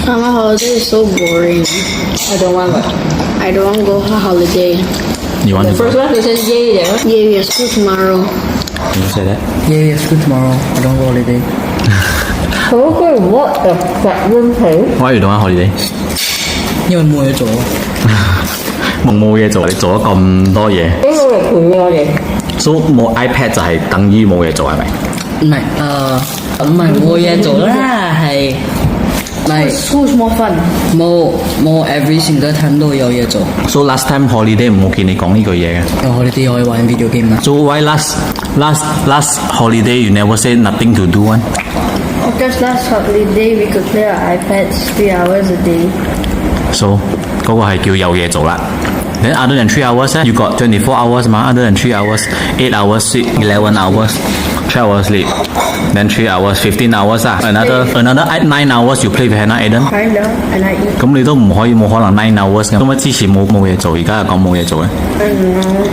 Summer holiday is so boring. I don't want it. I don't want to go on holiday. You want The to go? first one you said yay there. Yeah, we have school tomorrow. You say that? Yeah, school tomorrow. I don't go holiday. 可唔可以 what the fuck 問題？ Why you don't want holiday? 因為冇嘢做。冇嘢做，你做咗咁多嘢邊個嚟陪我哋？ ，so 冇 iPad 就係等於冇嘢做係咪？唔係唔係冇嘢做啦，係咪 School's more fun. 冇 every single time 都有嘢做。So last time holiday 我見你講呢句嘢嘅。我哋啲可以玩 video game 啦。 So why last holiday you never say nothing to do one? Because last holiday we could play our iPads 3 hours a day. So 嗰個係叫有嘢做啦。Then other than 3 hours, you got 24 hours 嘛 ？Other than 3 hours, 8 hours sleep, 11 hours, 12 hours sleep, then 3 hours, 15 hours 啊。Another 9 hours you play with Hannah Aiden。 Kinda, and I eat. 咁你都冇可能9 hours 嘅。咁解之前冇嘢做，而家又講冇嘢做咧？ I don't know.